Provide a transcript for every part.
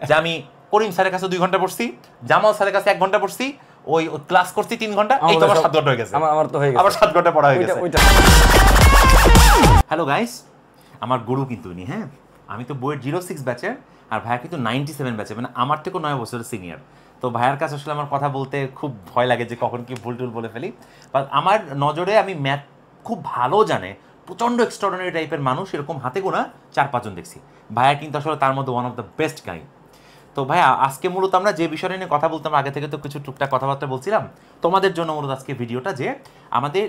যে আমি করিম স্যারের কাছে 2 ঘন্টা পড়ছি, জামাল স্যারের কাছে 1 ঘন্টা পড়ছি, ওই ক্লাস করছি 3 ঘন্টা, এই তো আমার 7 ঘন্টা হয়ে গেছে। আমার তো হয়ে গেছে, আবার 7 ঘন্টা পড়া হয়ে গেছে। হ্যালো গাইস, আমার গুরু কিন্তু উনি, হ্যাঁ আমি তো বইয়ের 06 ব্যাচের, আর ভাইয়া কিন্তু 97 ব্যাচের, মানে আমার থেকে 9 বছরের সিনিয়র। তো ভাইয়ার কাছে আসলে আমার কথা বলতে খুব ভয় লাগে যে কখন কি ভুল টুল বলে ফেলি। বাট আমার নজরে আমি ম্যাথ খুব ভালো জানে, প্রচণ্ড এক্সট্রাঅর্ডিনারি টাইপের মানুষ এরকম হাতে গোনা 4-5 জন দেখছি। ভাইয়া কিন্তু আসলে তার মধ্যে ওয়ান অফ দ্য বেস্ট গাই। তো ভাইয়া আজকে মূলত আমরা যে বিষয়টা নিয়ে কথা বলতাম, আগে থেকে তো কিছু টুকটাক কথাবার্তা বলছিলাম তোমাদের জন্য, মূলত আজকে ভিডিওটা যে আমাদের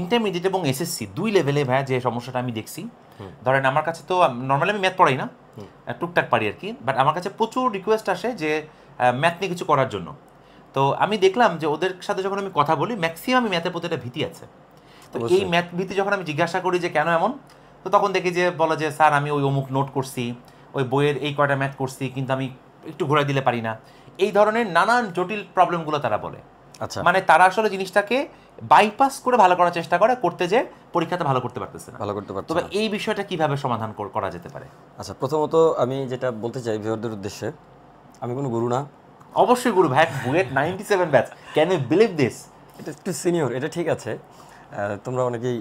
ইন্টারমিডিয়েট এবং এসএসসি 2 লেভেলে ভাইয়া যে সমস্যাটা আমি দেখছি। ধরেন আমার কাছে তো নর্মালি আমি ম্যাথ পড়াই না, টুকটাক পারি আর কি, বাট আমার কাছে প্রচুর রিকোয়েস্ট আসে যে ম্যাথ নিয়ে কিছু করার জন্য। তো আমি দেখলাম যে ওদের সাথে যখন আমি কথা বলি, ম্যাক্সিমাম ম্যাথের প্রতি একটা ভীতি আছে। তো এই ম্যাথ ভীতি যখন আমি জিজ্ঞাসা করি যে কেন এমন, তো তখন দেখি যে বলে যে স্যার আমি ওই অমুক নোট করছি, ওই বইয়ের এই কয়টা ম্যাথ করছি, কিন্তু আমি একটু ঘোরাই দিলে পারি না। এই ধরনের নানান জটিল প্রবলেমগুলো তারা বলে। আচ্ছা, মানে তারা আসলে জিনিসটাকে বাইপাস করে ভালো করার চেষ্টা করে, করতে যে পরীক্ষাতে ভালো করতে পারতেছে না, ভালো করতে পারছে। তবে এই বিষয়টা কিভাবে সমাধান করা যেতে পারে? আচ্ছা, প্রথমত আমি যেটা বলতে চাই ভিউয়ারদের উদ্দেশ্যে, আমি কোনো গুরু না। অবশ্যই গুরু ভাই, BUET 97 batch, can you believe this? এটা একটু সিনিয়র, এটা ঠিক আছে, তোমরা অনেকেই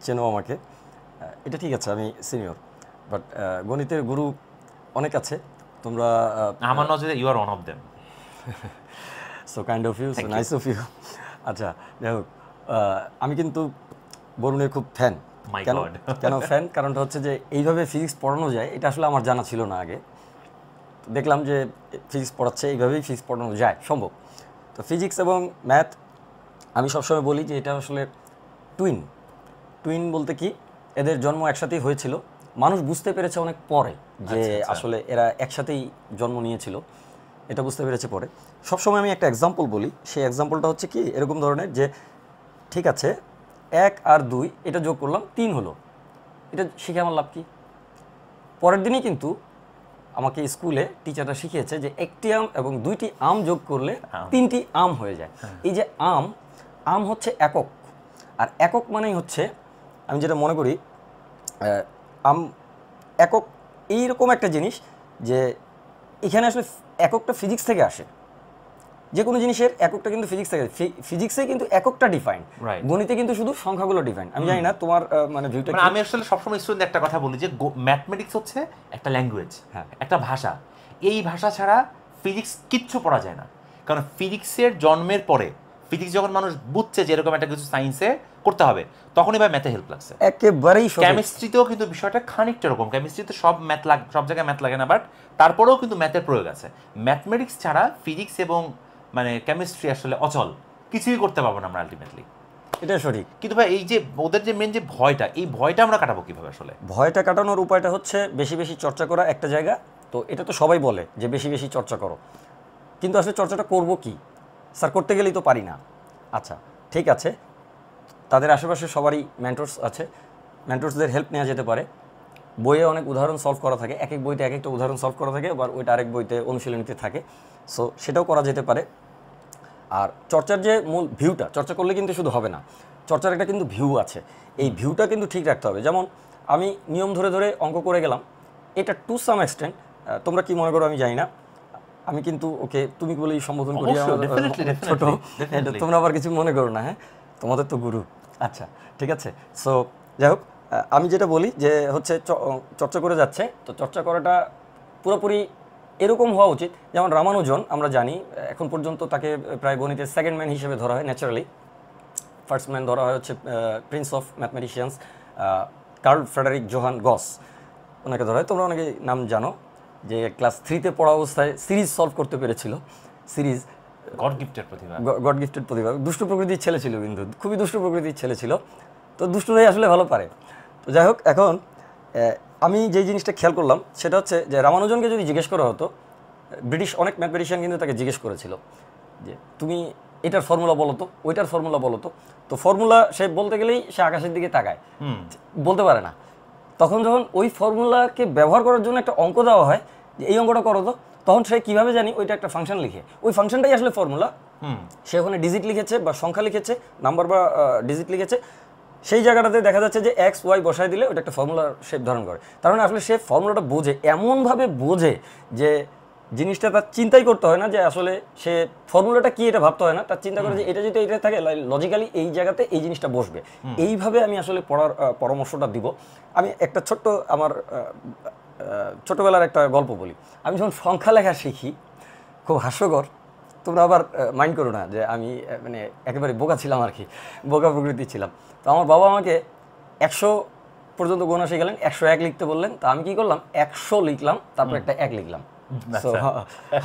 চেনো আমাকে, এটা ঠিক আছে, আমি সিনিয়র, বাট গণিতের গুরু অনেক আছে, তোমরা আমার নজরে you are one of them. So kind of you, so nice of you. আচ্ছা, যাই হোক, আমি কিন্তু বরুণের খুব ফ্যান। কেন ফ্যান? কারণটা হচ্ছে যে এইভাবে ফিজিক্স পড়ানো যায় এটা আসলে আমার জানা ছিল না আগে। দেখলাম যে ফিজিক্স পড়াচ্ছে, এইভাবেই ফিজিক্স পড়ানো যায়, সম্ভব। তো ফিজিক্স এবং ম্যাথ আমি সবসময় বলি যে এটা আসলে টুইন বলতে কি, এদের জন্ম একসাথেই হয়েছিল, মানুষ বুঝতে পেরেছে অনেক পরে যে আসলে এরা একসাথেই জন্ম নিয়েছিল, এটা বুঝতে পেরেছে পরে। সবসময় আমি একটা এক্সাম্পল বলি, সেই এক্সাম্পলটা হচ্ছে কি এরকম ধরনের যে ঠিক আছে 1 আর 2 এটা যোগ করলাম 3 হলো, এটা শিখে আমার লাভ কি? পরের দিনই কিন্তু আমাকে স্কুলে টিচাররা শিখিয়েছে যে 1টি আম এবং 2টি আম যোগ করলে 3টি আম হয়ে যায়। এই যে আম হচ্ছে একক, আর একক মানেই হচ্ছে, আমি যেটা মনে করি আম একক এইরকম একটা জিনিস যে এখানে আসলে এককটা ফিজিক্স থেকে আসে, যে কোনো জিনিসের এককটা কিন্তু ফিজিক্স থেকে, ফিজিক্সে কিন্তু এককটা ডিফাইন, গণিতে কিন্তু শুধু সংখ্যাগুলো ডিফাইন। আমি জানি না তোমার মানে ভিউটা। আমি আসলে সবসময় স্টুডেন্ট একটা কথা বলি যে ম্যাথমেটিক্স হচ্ছে একটা ল্যাঙ্গুয়েজ, একটা ভাষা। এই ভাষা ছাড়া ফিজিক্স কিচ্ছু পড়া যায় না, কারণ ফিজিক্সের জন্মের পরে, ফিজিক্স যখন মানুষ বুঝছে যে এরকম একটা কিছু সায়েন্সে করতে হবে, তখনই ভাই ম্যাথে হেল্প লাগছে একেবারেই। কেমিস্ট্রিতেও কিন্তু বিষয়টা খানিকটা এরকম, কেমিস্ট্রিতে সব জায়গায় ম্যাথ লাগে না, বাট তারপরেও কিন্তু ম্যাথের প্রয়োগ আছে। ম্যাথমেটিক্স ছাড়া ফিজিক্স এবং মানে কেমিস্ট্রি আসলে অচল, কিছুই করতে পারবো না আমরা আলটিমেটলি। এটা সঠিক। কিন্তু ভাই এই যে ওদের যে মেন যে ভয়টা, এই ভয়টা আমরা কাটাবো কিভাবে? আসলে ভয়টা কাটানোর উপায়টা হচ্ছে বেশি বেশি চর্চা করা একটা জায়গা। তো এটা তো সবাই বলে যে বেশি বেশি চর্চা করো, কিন্তু আসলে চর্চাটা করব কি? স্যার করতে গেলেই তো পারি না। আচ্ছা ঠিক আছে, তাদের আশেপাশে সবারই মেন্টরস আছে, মেন্টরসদের হেল্প নেওয়া যেতে পারে। বইয়ে অনেক উদাহরণ সলভ করা থাকে, এক এক বইতে এক একটা উদাহরণ সলভ করা থাকে, আবার ওইটা আরেক বইতে অনুশীলনীতে থাকে, সো সেটাও করা যেতে পারে। আর চর্চার যে মূল ভিউটা, চর্চা করলে কিন্তু শুধু হবে না, চর্চার একটা কিন্তু ভিউ আছে, এই ভিউটা কিন্তু ঠিক রাখতে হবে। যেমন আমি নিয়ম ধরে ধরে অঙ্ক করে গেলাম, এটা টু সাম এক্সটেন্ট, তোমরা কি মনে করো আমি জানি না, আমি কিন্তু ওকে তুমি বলেই সম্বোধন করি, ছোট, তোমরা আবার কিছু মনে করো না, হ্যাঁ তোমাদের তো গুরু। আচ্ছা ঠিক আছে, সো যাই হোক, আমি যেটা বলি যে হচ্ছে চর্চা করে যাচ্ছে, তো চর্চা করাটা পুরোপুরি এরকম হওয়া উচিত। যেমন রামানুজন আমরা জানি এখন পর্যন্ত তাকে প্রায় গণিতের সেকেন্ড ম্যান হিসেবে ধরা হয়, ন্যাচারালি ফার্স্ট ম্যান ধরা হয় হচ্ছে prince of mathematicians Carl Friedrich Johann Gauss, ওনাকে ধরা হয়। তোমরা অনেকে নাম জানো, যে ক্লাস 3-তে পড়া অবস্থায় সিরিজ সলভ করতে পেরেছিল, সিরিজ, গড গিফটেড প্রতিভা। দুষ্টু প্রকৃতির ছেলে ছিল, কিন্তু খুবই দুষ্টু প্রকৃতির ছেলে ছিল, তো দুষ্টুরাই আসলে ভালো পারে। তো যাই হোক, এখন আমি যেই জিনিসটা খেয়াল করলাম সেটা হচ্ছে যে রামানুজনকে যদি জিজ্ঞেস করা হতো, ব্রিটিশ অনেক ম্যাথমেটিশিয়ান কিন্তু তাকে জিজ্ঞেস করেছিল যে তুমি এটার ফর্মুলা বলো তো, ওইটার ফর্মুলা বলো তো, তো ফর্মুলা সে বলতে গেলেই সে আকাশের দিকে তাকায়, বলতে পারে না। তখন যখন ওই ফর্মুলাকে ব্যবহার করার জন্য একটা অঙ্ক দেওয়া হয় যে এই অঙ্কটা করো তো, তখন সে কীভাবে জানি ওইটা একটা ফাংশন লিখে, ওই ফাংশনটাই আসলে ফর্মুলা, সে ওখানে ডিজিট লিখেছে বা সংখ্যা লিখেছে, নাম্বার বা ডিজিট লিখেছে, সেই জায়গাটাতে দেখা যাচ্ছে যে এক্স ওয়াই বসায় দিলে ওটা একটা ফর্মুলার শেপ ধারণ করে। তার মানে আসলে সে ফর্মুলাটা বোঝে, এমনভাবে বোঝে যে জিনিসটা তার চিন্তাই করতে হয় না যে আসলে সে ফর্মুলাটা কি এটা ভাবতে হয় না, তার চিন্তা করে যে এটা যদি এটা থাকে লজিক্যালি এই জায়গাতে এই জিনিসটা বসবে, এইভাবে আমি আসলে পড়ার পরামর্শটা দিব। আমি একটা ছোট্ট আমার ছোটবেলার একটা গল্প বলি। আমি যখন সংখ্যা লেখা শিখি, খুব হাস্যকর, তোমরা আবার মাইন্ড করো না যে আমি মানে একেবারে বোকা ছিলাম আর কি, বোকা প্রকৃতি ছিলাম। তো আমার বাবা আমাকে 100 পর্যন্ত গোনা শিখালেন, 101 লিখতে বললেন। তো আমি কি করলাম, 100 লিখলাম, তারপর একটা 1 লিখলাম। So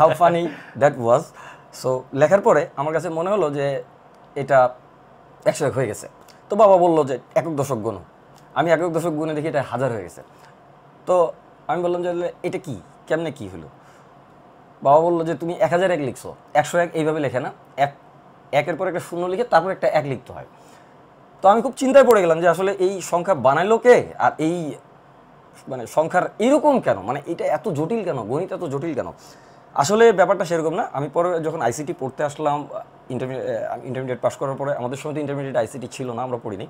how funny that was. So লেখার পরে আমার কাছে মনে হলো যে এটা 101 হয়ে গেছে। তো বাবা বললো যে একক দশক গুণ। আমি একক দশক গুণে দেখি এটা 1000 হয়ে গেছে। তো আমি বললাম যে এটা কি, কেমনে কি হলো? বাবা বললো যে তুমি 1001 লিখছো, 101 এইভাবে লেখে না, একের পর একটা শূন্য লিখে তারপর একটা 1 লিখতে হয়। তো আমি খুব চিন্তায় পড়ে গেলাম যে আসলে এই সংখ্যা বানাইলো কে, আর এই মানে সংখ্যার এরকম কেন, মানে এটা এত জটিল কেন, গণিত এত জটিল কেন? আসলে ব্যাপারটা সেরকম না। আমি পরে যখন আইসিটি পড়তে আসলাম, ইন্টারমিডিয়েট পাস করার পরে, আমাদের সময় তো ইন্টারমিডিয়েট আইসিটি ছিল না, আমরা পড়িনি।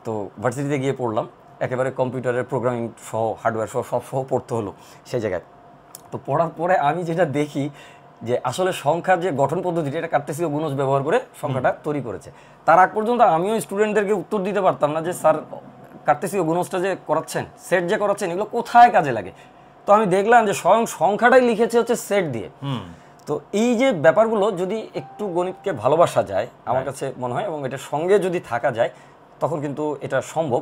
তো ভার্সিটিতে গিয়ে পড়লাম, একেবারে কম্পিউটারের প্রোগ্রামিং সহ, হার্ডওয়্যার সহ সব পড়তে হলো সেই জায়গায়। তো পড়ার পরে আমি যেটা দেখি যে আসলে সংখ্যার যে গঠন পদ্ধতিটা, এটা কার্টেসীয় গুণজ ব্যবহার করে সংখ্যাটা তৈরি করেছে। তার আগ পর্যন্ত আমিও স্টুডেন্টদেরকে উত্তর দিতে পারতাম না যে স্যার কার্টেসীয় গুণজটা যে করাচ্ছেন, সেট যে করাচ্ছেন, এগুলো কোথায় কাজে লাগে। তো আমি দেখলাম যে স্বয়ং সংখ্যাটাই লিখেছে হচ্ছে সেট দিয়ে। তো এই যে ব্যাপারগুলো যদি একটু গণিতকে ভালোবাসা যায় আমার কাছে মনে হয়, এবং এটার সঙ্গে যদি থাকা যায়, তখন কিন্তু এটা সম্ভব।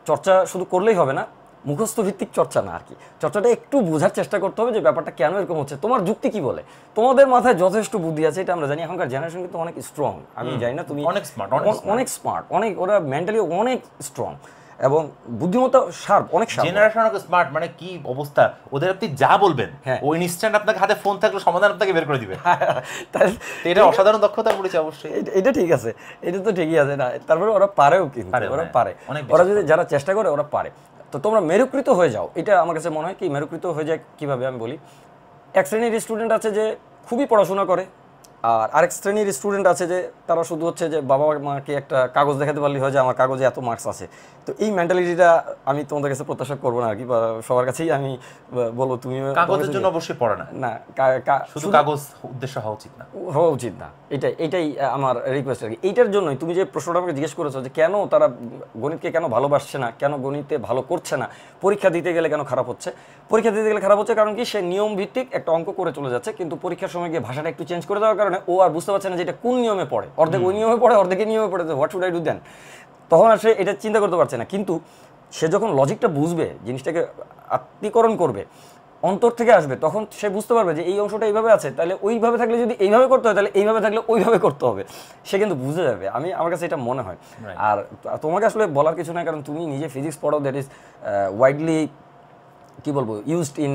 চর্চা শুধু করলেই হবে না, মুখস্থ ভিত্তিক চর্চা না আর কি, চর্চাটা একটু বোঝার চেষ্টা করতে হবে যে ব্যাপারটা কেন এরকম হচ্ছে, তোমার যুক্তি কি বলে। তোমাদের মাথায় যথেষ্ট বুদ্ধি আছে, এটা আমরা জানি। এখনকার জেনারেশন কিন্তু অনেক স্ট্রং, আমি জানি না তুমি অনেক স্মার্ট, অনেক ওরা মেন্টালি অনেক স্ট্রং এবং বুদ্ধিমত্তা শার্প, অনেক শার্প। জেনারেশন অনেক স্মার্ট, মানে কি অবস্থা ওদের, আপনি যা বলবেন ওই ইনস্ট্যান্ট আপনাকে হাতে ফোন থাকলে সমাধান আপনাকে বের করে দিবে। এটা অসাধারণ দক্ষতা বলেছে অবশ্যই, এটা ঠিক আছে, এটা তো ঠিকই আছে না, তারপরে ওরা পারেও, কিন্তু ওরা পারে, ওরা যদি যারা চেষ্টা করে ওরা পারে। তো তোমরা মেরুকৃত হয়ে যাও, এটা আমার কাছে মনে হয় কি মেরুকৃত হয়ে যায় কিভাবে আমি বলি। এক শ্রেণীর স্টুডেন্ট আছে যে খুবই পড়াশোনা করে, আর আরেক শ্রেণীর স্টুডেন্ট আছে যে তারা শুধু হচ্ছে যে বাবা মাকে একটা কাগজ দেখাতে পারলেই হয় যে আমার কাগজে এত মার্কস আছে। তো এই মেন্টালিটিটা আমি তোমাদের কাছে প্রত্যাশা করবো না আর কি, বা সবার কাছেই আমি বলবো তুমি কাগজের জন্য অবশ্যই পড়ে না, না শুধু কাগজ উদ্দেশ্য হওয়া উচিত না। এটাই আমার রিকোয়েস্ট আর কি। এইটার জন্যই তুমি যে প্রশ্নটা আমাকে জিজ্ঞেস করেছো যে কেন তারা গণিতকে কেন ভালোবাসছে না, কেন গণিতে ভালো করছে না, পরীক্ষা দিতে গেলে কেন খারাপ হচ্ছে। পরীক্ষা দিতে গেলে খারাপ হচ্ছে কারণ কি, সে নিয়ম ভিত্তিক একটা অঙ্ক করে চলে যাচ্ছে, কিন্তু পরীক্ষার সময় গিয়ে ভাষাটা একটু চেঞ্জ করে দেওয়ার কারণে ও আর বুঝতে পারছে না যে এটা কোন নিয়মে পড়ে, অর্ধেক ওই নিয়মে পড়ে, অর্ধেক নিয়মে পড়ে, what should I do then. তখন আর সে এটা চিন্তা করতে পারছে না। কিন্তু সে যখন লজিকটা বুঝবে, জিনিসটাকে আত্মীকরণ করবে, অন্তর থেকে আসবে, তখন সে বুঝতে পারবে যে এই অংশটা এইভাবে আছে, তাহলে ওইভাবে থাকলে যদি এইভাবে করতে হয়, তাহলে এইভাবে থাকলে ওইভাবে করতে হবে, সে কিন্তু বুঝে যাবে। আমার কাছে এটা মনে হয়। আর তোমাকে আসলে বলার কিছু নাই, কারণ তুমি নিজে ফিজিক্স পড়ো, দ্যাট ইজ ওয়াইডলি কি বলবো ইউজড ইন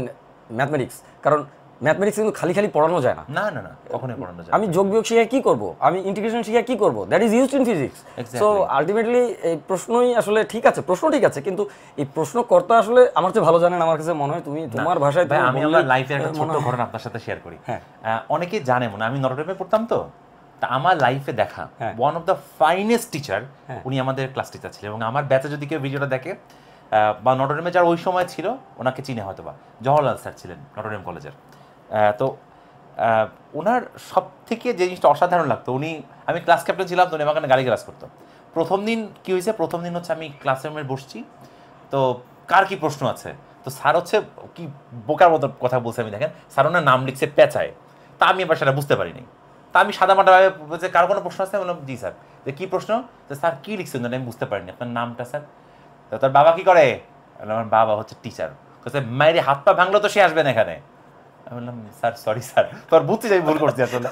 ম্যাথমেটিক্স। কারণ ম্যাথমেটিক্স কিন্তু খালি খালি পড়ানো যায় না, না না না, কখনোই পড়ানো যায় না। আমি যোগ বিয়োগ শিখে কি করব, আমি ইন্টিগ্রেশন শিখে কি করব, that is used in physics. So ultimately এই প্রশ্নই আসলে ঠিক আছে, প্রশ্ন ঠিক আছে, কিন্তু এই প্রশ্নকর্তা আসলে আমার চেয়ে ভালো জানেন আমার কাছে মনে হয়। তুমি তোমার ভাষায়, আমি আমার লাইফের একটা ছোট্ট ঘটনা আপনার সাথে শেয়ার করি। অনেকেই জানে মনে, আমি নটরডেমে পড়তাম, তো তা আমার লাইফে দেখা one of the finest teacher, উনি আমাদের ক্লাস টিচার ছিলেন। এবং আমার ব্যাচে যদি কেউ ভিডিওটা দেখে বা নটরডেমে যার ওই সময় ছিল, ওনাকে চিনে হয়তো বা, জওহরলাল স্যার ছিলেন নটরডেম কলেজের। তো ওনার সব থেকে যে জিনিসটা অসাধারণ লাগতো, আমি ক্লাস ক্যাপ্টেন ছিলাম, তো উনি আমাকে গালি ক্লাস করতো। প্রথম দিন কি হয়েছে, প্রথম দিন হচ্ছে আমি ক্লাসরুমে বসছি, তো কার কি প্রশ্ন আছে, তো স্যার হচ্ছে কি বোকার মতো কথা বলছে, আমি দেখেন স্যার ওনার নাম লিখছে পেঁচায়, তা আমি এবার সেটা বুঝতে পারিনি। তা আমি সাদামাটাভাবে বলছে কার কোনো প্রশ্ন আছে, বললাম জি স্যার। যে কী প্রশ্ন, তো স্যার কী লিখছেন আমি বুঝতে পারিনি, আপনার নামটা স্যার। তো তার বাবা কি করে, আমার বাবা হচ্ছে টিচার। মায়ের হাত পা ভাঙলো তো সে আসবেন এখানে। আমি বললাম স্যার সরি স্যার, তোর বুঝতে যাই ভুল করছি আসলে।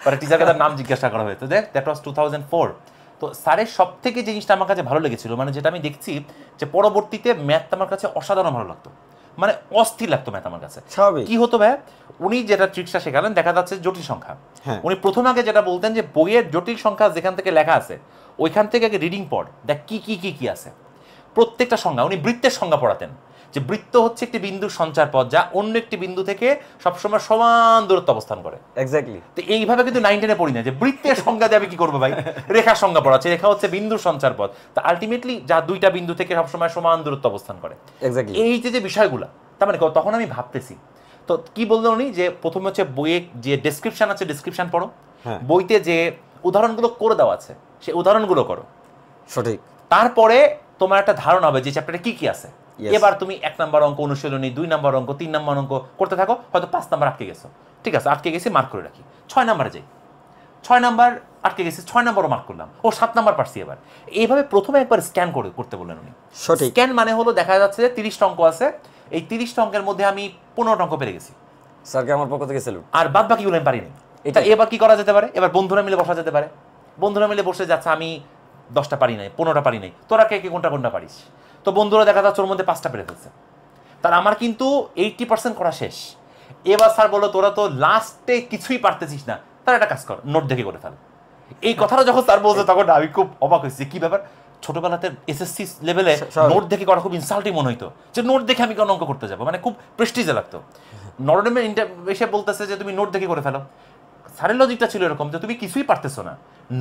পরে টিচারকে তার নাম জিজ্ঞাসা করা হয়েছে, দেখ দ্যাট ওয়াজ 2004। তো স্যারের সব থেকে যে জিনিসটা আমার কাছে ভালো লেগেছিল, মানে যেটা আমি দেখছি যে পরবর্তীতে ম্যাথ আমার কাছে অসাধারণ ভালো লাগতো, মানে অস্থির লাগতো ম্যাথ আমার কাছে। কি হতো ভাই, উনি যেটা ট্রিক্সটা শেখালেন, দেখা যাচ্ছে জটিল সংখ্যা, উনি প্রথম আগে যেটা বলতেন যে বইয়ের জটিল সংখ্যা যেখান থেকে লেখা আছে ওইখান থেকে আগে রিডিং পড়, দেখ কি কি কি কি আছে প্রত্যেকটা সংজ্ঞা। উনি বৃত্তের সংজ্ঞা পড়াতেন, যে বৃত্ত হচ্ছে একটি বিন্দুর সঞ্চার পথ যা অন্য একটি বিন্দু থেকে সবসময় সমান দূরত্ব অবস্থান করে। এক্স্যাক্টলি। তো এইভাবে কিন্তু 9 10-এ পড়ি না যে বৃত্তের সংজ্ঞা দিয়ে আমি কি করবো ভাই, রেখার সংজ্ঞা পড়াচ্ছে, রেখা হচ্ছে বিন্দুর সঞ্চার পথ, তা আলটিমেটলি যা দুইটা বিন্দু থেকে সবসময় সমান দূরত্ব অবস্থান করে। এক্স্যাক্টলি। এই যে বিষয়গুলা, তার মানে তখন আমি ভাবতেছি, তো কি বললেন উনি যে প্রথমে হচ্ছে বইয়ে যে ডেসক্রিপশন আছে ডেসক্রিপশন পড়ো, বইতে যে উদাহরণগুলো করে দেওয়া আছে সেই উদাহরণগুলো করো, সঠিক। তারপরে তোমার একটা ধারণা হবে যে চ্যাপ্টারে কি কি আছে। এবার তুমি 1 নম্বর অঙ্ক অনুশীলনী, 2 নম্বর অঙ্ক, 3 নম্বর অঙ্ক করতে থাকো, হয়তো 5 নম্বর আটকে গেছো, ঠিক আছে আটকে গেছি মার্ক করে রাখি, 6 নম্বরে যাই, 6 নম্বর আটকে গেছি, 6 নম্বরও মার্ক করলাম, ও 7 নম্বর পারছি। এবার এইভাবে প্রথমে একবার স্ক্যান করতে বললেন উনি। সঠিক। স্ক্যান মানে হলো দেখা যাচ্ছে যে 30টা অঙ্ক আছে, এই 30টা অঙ্কের মধ্যে আমি 15টা অঙ্ক পেরে গেছি, স্যারকে আমার পক্ষ থেকে স্যালুট। আর বাদ বাকিগুলো আমি পারিনি। এটা এবার কি করা যেতে পারে, এবার বন্ধুরা মিলে বসা যেতে পারে, বন্ধুরা মিলে বসে যাচ্ছে আমি 10টা পারি নাই, 15টা পারি নাই, তোরা কে কে কোনটা কোনটা পারিস, তো বন্ধুরা দেখা যাচ্ছে ওর মধ্যে 5টা পেরে ফেলছে, তার আমার কিন্তু 80% করা শেষ। এবার স্যার বললো তোরা তো লাস্টে কিছুই পারতেছিস না, তার একটা কাজ কর, নোট দেখে করে ফেল। এই কথাটা যখন স্যার বলছে তখন আমি খুব অবাক হয়েছি, কি ব্যাপার, ছোটবেলাতে এসএসসি লেভেলে নোট দেখে করা খুব ইনসাল্টিং মনে হইতো, যে নোট দেখে আমি কেন অঙ্ক করতে যাবো, মানে খুব প্রেস্টিজে লাগতো। নরডেমের এসে বলতেছে যে তুমি নোট দেখে করে ফেলো। স্যারের লজিকটা ছিল এরকম যে তুমি কিছুই পারতেছো না,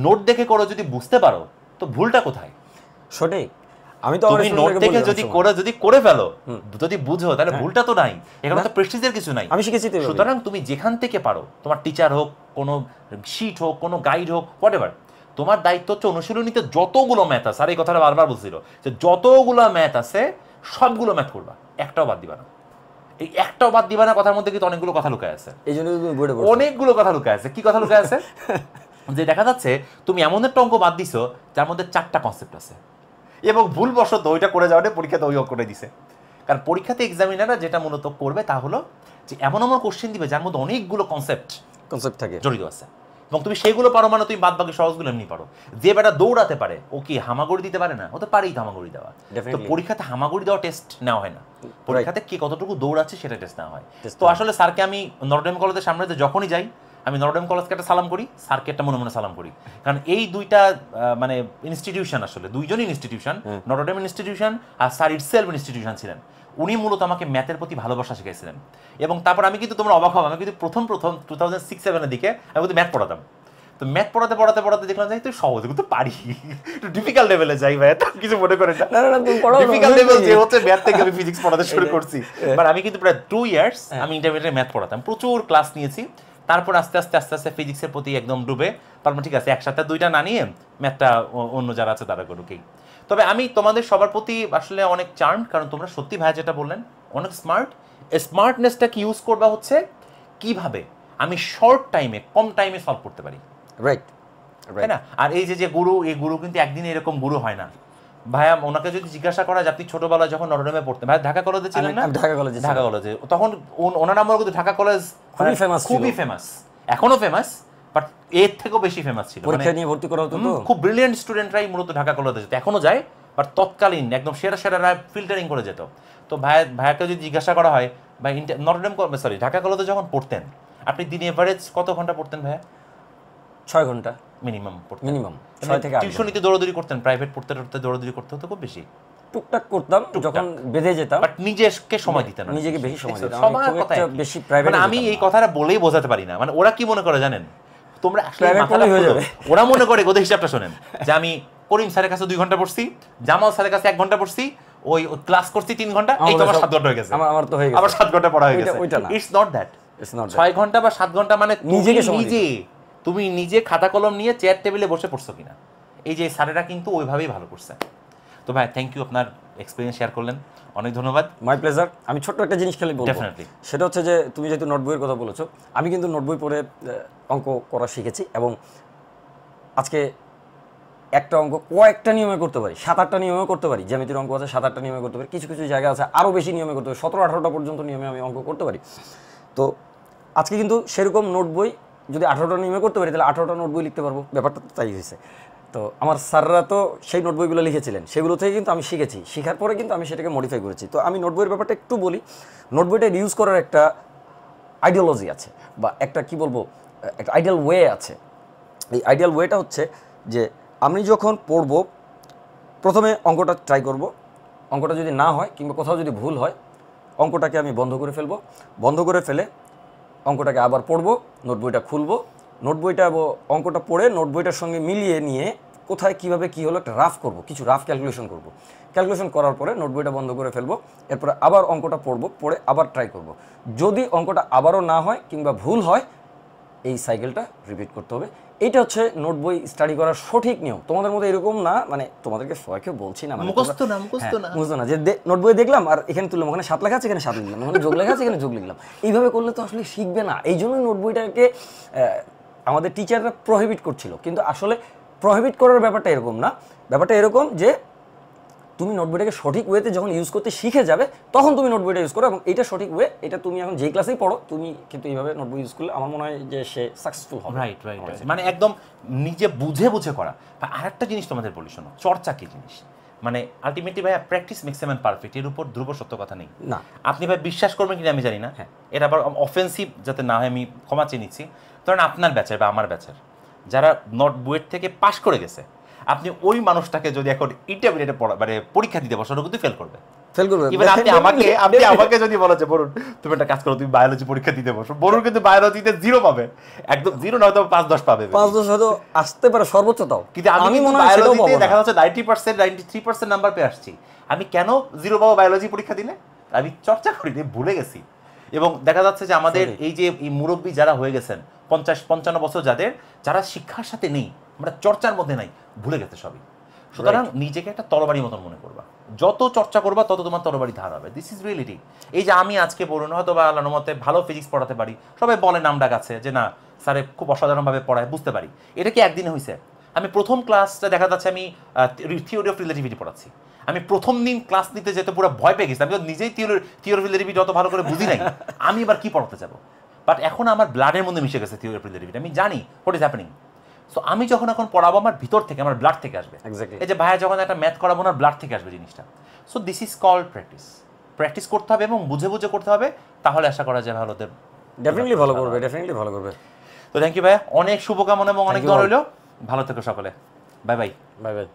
নোট দেখে করো, যদি বুঝতে পারো তো ভুলটা কোথায়। সঠিক। আমি তো তুমি নোট দেখে যদি করে ফেলো, যদি বুঝো, তাহলে ভুলটা তো নাই, এখানে তো প্রেস্টিজের কিছু নাই। আমি শিখেছি। সুতরাং তুমি যেখান থেকে পারো, তোমার টিচার হোক, কোনো শিট হোক, কোনো গাইড হোক, হোয়াটএভার, তোমার দায়িত্ব হচ্ছে অনুশীলনীতে যতগুলো ম্যাথ আছে, আর এই কথাটা বারবার বলছিল যে যতগুলো ম্যাথ আছে সবগুলো ম্যাথ করবা, একটাও বাদ দিবা না। এই একটাও বাদ দিবা না কথার মধ্যে কিন্তু অনেকগুলো কথা লুকায় আছে, এই জন্য অনেকগুলো কথা লুকায় আছে। কি কথা লুকায় আছে? যে দেখা যাচ্ছে তুমি এমন একটা অঙ্ক বাদ দিছো যার মধ্যে 4টা কনসেপ্ট আছে, এবং ভুলবশত ওইটা করে যাওয়াটা পরীক্ষাতে ওই অঙ্কটা দিছে। কারণ পরীক্ষাতে এক্সামিনাররা যেটা মূলত করবে তা হলো যে এমন এমন কোশ্চেন দিবে যার মধ্যে অনেকগুলো কনসেপ্ট থাকে জড়িত আছে, এবং তুমি সেগুলো পারো মানে তুমি বাদ বাকি সহজগুলো এমনি পারো। যে বেটা দৌড়াতে পারে ও কি হামাগুড়ি দিতে পারে না? ও তো পারেই হামাগুড়ি দেওয়া। তো পরীক্ষাতে হামাগুড়ি দেওয়া টেস্ট নেওয়া হয় না, পরীক্ষাতে কে কতটুকু দৌড়াচ্ছে সেটা টেস্ট নেওয়া হয়। তো আসলে স্যারকে আমি নটরডেম কলেজের সামনে যখনই যাই, আমি নটরডেম কলেজকে একটা সালাম করি, স্যারকে একটা মনে মনে সালাম করি। কারণ এই দুইটা মানে ইনস্টিটিউশন, আসলে দুইজনই ইনস্টিটিউশন, নটরডেম ইনস্টিটিউশন আর স্যার ইটসেলফ ইনস্টিটিউশন ছিলেন। উনি মূলত আমাকে ম্যাথের প্রতি ভালোবাসা শিখাইছিলেন। এবং তারপর আমি কিন্তু, তোমরা অবাক হবে, আমি কিন্তু প্রথম 2006-07 দিকে আমি কিন্তু ম্যাথ পড়াতাম। তো ম্যাথ পড়াতে দেখলাম যে তুই সহজ, কিন্তু পারি, একটু ডিফিকাল্ট লেভেলে যাই ভাই, কিছু মনে করেন না, ডিফিকাল্ট লেভেল যে হচ্ছে ম্যাথ থেকে আমি ফিজিক্স পড়াতে শুরু করছি। বাট আমি কিন্তু প্রায় 2 ইয়ার্স আমি ইন্টারমিডিয়েটে ম্যাথ পড়াতাম, প্রচুর ক্লাস নিয়েছি। তারপর আস্তে আস্তে ফিজিক্সের প্রতি একদম ডুবে, তারপর ঠিক আছে একসাথে দুইটা না নিয়ে ম্যাথটা অন্য যারা আছে তারা করুকেই। তবে আমি তোমাদের সবার প্রতি আসলে অনেক চার্মড, কারণ তোমরা সত্যি ভাই যেটা বললেন অনেক স্মার্ট। স্মার্টনেসটাকে ইউজ করবা হচ্ছে কিভাবে আমি শর্ট টাইমে, কম টাইমে সলভ করতে পারি, রাইট, তাই না? আর এই যে গুরু, এই গুরু কিন্তু একদিনে এরকম গুরু হয় না ভাইয়া। ওনাকে যদি জিজ্ঞাসা করা যে আপনি ছোটবেলায় যখন নটরডেমে পড়তেন, ভাই ঢাকা কলেজে ছিলেন না? ঢাকা কলেজে তখন ওনার নাম কিন্তু ঢাকা কলেজ খুবই ফেমাস, এখনো ফেমাস, বাট এর থেকেও বেশি ফেমাস ছিল। পরীক্ষা নিয়ে ভর্তি করা হতো, খুব ব্রিলিয়েন্ট স্টুডেন্টরাই মূলত ঢাকা কলেজে যেত, এখনো যায়, বাট তৎকালীন একদম সেরা ফিল্টারিং করে যেত। তো ভাইয়াকে যদি জিজ্ঞাসা করা হয় ভাই নটরডেম ঢাকা কলেজে যখন পড়তেন আপনি দিনে এভারেজ কত ঘন্টা পড়তেন ভাইয়া? 6 ঘন্টা মিনিমাম পড়তেন। মিনিমাম 6 থেকে 8 টিউশনিতে দৌড়াদৌড়ি করতেন, প্রাইভেট পড়তে দৌড়াদৌড়ি করতে হতো খুব বেশি? টুকটাক করতাম যখন বেঁধে যেতাম, বাট নিজেকে সময় দিতেন না, নিজেকে বেশি সময় দিতাম। সবার কথা বেশি প্রাইভেট, মানে আমি এই কথাটা বলেই বোঝাতে পারি না, মানে ওরা কি মনে করে জানেন, তোমরা আসলে হয়ে যাবে, ওরা মনে করে ওদের হিসাবটা শোনেন যে আমি করিম স্যারের কাছে 2 ঘন্টা পড়ছি, জামাল স্যারের কাছে 1 ঘন্টা পড়ছি, ওই ক্লাস করছি 3 ঘন্টা, এই তো আমার 7 ঘন্টা হয়ে গেছে, আমার তো হয়ে গেছে, আবার 7 ঘন্টা পড়া হয়ে গেছে। It's not that. 6 ঘন্টা বা 7 ঘন্টা মানে তুমি নিজে খাতা কলম নিয়ে চেয়ার টেবিলে বসে পড়ছো কিনা, এই যে স্যারেরা কিন্তু ওইভাবেই ভালো করছে। তো ভাই থ্যাংক ইউ, আপনার এক্সপিরিয়েন্স শেয়ার করলেন, অনেক ধন্যবাদ। My pleasure. আমি ছোট্ট একটা জিনিস খালি বলবো, সেটা হচ্ছে যে তুমি যেহেতু নোট বইয়ের কথা বলেছো, আমি কিন্তু নোট বই পড়ে অঙ্ক করা শিখেছি, এবং আজকে একটা অঙ্ক কয়েকটা নিয়মে করতে পারি, 7-8টা নিয়মে করতে পারি। জ্যামিতির অঙ্ক আছে 7-8টা নিয়মে করতে পারি, কিছু কিছু জায়গা আছে আরও বেশি নিয়মে করতে পারি, 17-18টা পর্যন্ত নিয়মে আমি অঙ্ক করতে পারি। তো আজকে কিন্তু সেরকম নোট বই যদি 18টা নিয়মে করতে পারি, তাহলে 18টা নোট বই লিখতে পারবো, ব্যাপারটা তো তাই হয়েছে। তো আমার স্যাররা তো সেই নোট বইগুলো লিখেছিলেন, সেগুলো থেকে কিন্তু আমি শিখেছি, শেখার পরে কিন্তু আমি সেটাকে মডিফাই করেছি। তো আমি নোট বইয়ের ব্যাপারটা একটু বলি। নোট বইটা ইউজ করার একটা আইডিওলজি আছে, বা একটা কি বলবো, একটা আইডিয়াল ওয়ে আছে। এই আইডিয়াল ওয়েটা হচ্ছে যে আমি যখন পড়ব, প্রথমে অঙ্কটা ট্রাই করব, অঙ্কটা যদি না হয় কিংবা কোথাও যদি ভুল হয়, অঙ্কটাকে আমি বন্ধ করে ফেলবো, বন্ধ করে ফেলে অঙ্কটাকে আবার পড়বো, নোট বইটা খুলবো, নোট বইটা অঙ্কটা পড়ে নোট বইটার সঙ্গে মিলিয়ে নিয়ে কোথায় কিভাবে কি হলো একটা রাফ করব, কিছু রাফ ক্যালকুলেশন করব। ক্যালকুলেশন করার পরে নোট বইটা বন্ধ করে ফেলবো, এরপরে আবার অঙ্কটা পড়বো, পড়ে আবার ট্রাই করব। যদি অঙ্কটা আবারও না হয় কিংবা ভুল হয়, এই সাইকেলটা রিপিট করতে হবে। এইটা হচ্ছে নোট বই স্টাডি করার সঠিক নিয়ম। তোমাদের মধ্যে এরকম না, মানে তোমাদেরকে সবাইকে বলছি না, মানে মুখস্থ না যে নোট বই দেখলাম আর এখানে তুললাম, ওখানে 7 লেখা আছে এখানে 7 লিখলাম, ওখানে যোগ লেখা আছে এখানে যোগ লিখলাম। এইভাবে করলে তো আসলে শিখবে না। এই জন্যই নোট বইটাকে আমাদের টিচাররা প্রহিবিট করছিল, কিন্তু আসলে প্রহিবিট করার ব্যাপারটা এরকম না। ব্যাপারটা এরকম যে তুমি নোট বইটাকে সঠিক ওয়েতে যখন ইউজ করতে শিখে যাবে, তখন তুমি নোট বইটা ইউজ করো, এবং এটা সঠিক ওয়ে। এটা তুমি এখন যেই ক্লাসেই পড়ো, তুমি কিন্তু এইভাবে নোট বই ইউজ করলে আমার মনে হয় যে সে সাকসেসফুল হবে। রাইট, মানে একদম নিজে বুঝে বুঝে করা। আরেকটা জিনিস তোমাদের বলি, শোনো, চর্চা কি জিনিস, মানে আলটিমেটলি ভাইয়া practice makes a man perfect, এর উপর ধ্রুব সত্য কথা নেই। না, আপনি ভাই বিশ্বাস করবেন কিনা আমি জানি না, এটা আবার অফেন্সিভ যাতে না হয় আমি ক্ষমা চেয়ে নিচ্ছি। ধরেন আপনার ব্যাচের বা আমার ব্যাচের যারা নোট বুয়েট থেকে পাশ করে গেছে, আপনি ওই মানুষটাকে যদি এখন ইন্টারমিডিয়েটে মানে পরীক্ষা দিতে বসো, কিন্তু ফেল করবে। আপনি আমাকে যদি বলো যে বরুণ তুমি একটা কাজ করো, তুমি বায়োলজি পরীক্ষা দিতে বসো, বরুণ কিন্তু বায়োলজিতে 0 পাবে, একদম 0 না, হয়তো 5-10 পাবে, 5-10 হয়তো আসতে পারে সর্বোচ্চ। তাও কিন্তু আমি মনে হয় বায়োলজিতে দেখা যাচ্ছে 90% 93% নাম্বার পেয়ে আসছি। আমি কেন 0 পাবো বায়োলজি পরীক্ষা দিলে? আমি চর্চা করিনি, ভুলে গেছি। এবং দেখা যাচ্ছে যে আমাদের এই যে মুরব্বী যারা হয়ে গেছেন 50-55 বছর, যারা শিক্ষার সাথে নেই, আমরা চর্চার মধ্যে নাই, ভুলে গেছে সবই। সুতরাং নিজেকে একটা তরবারি মতন মনে করবা, যত চর্চা করবা তত তোমার তরবারি ধার হবে। This is reality. এই যে আমি আজকে বলুন হয়তো বা আল্লাহর মতে ভালো ফিজিক্স পড়াতে পারি, সবাই বলে নাম ডাক আছে যে না স্যারে খুব অসাধারণভাবে পড়ায়, বুঝতে পারি। এটা কি একদিনে হয়েছে? আমি প্রথম ক্লাসটা দেখা যাচ্ছে আমি থিওরি অফ রিলেটিভিটি পড়াচ্ছি, আমি প্রথম দিন ক্লাস নিতে যেতে পুরো ভয় পেয়ে গেছি। আমি তো নিজেই থিওরি অফ রিলেটিভিটি অত ভালো করে বুঝি নাই, আমি এবার কি পড়াতে যাবো? বাট এখন আমার ব্লাডের মধ্যে মিশে গেছে থিওরি অফ রিলেটিভিটি, আমি জানি হোয়াট ইজ হ্যাপেনিং। সো আমি যখন এখন পড়াবো, আমার ভিতর থেকে, আমার ব্লাড থেকে আসবে। এই যে ভাইয়া যখন একটা ম্যাথ করাবো, না ব্লাড থেকে আসবে জিনিসটা। So this is called practice. Practice করতে হবে এবং বুঝে বুঝে করতে হবে, তাহলে আশা করা যায় ভালো হবে। ডেফিনেটলি ভালো করবে, ডেফিনেটলি ভালো করবে। তো থ্যাংক ইউ ভাইয়া, অনেক শুভকামনা এবং অনেক দোয়া রইল। ভালো থেকো সকলে। Bye bye. Bye bye.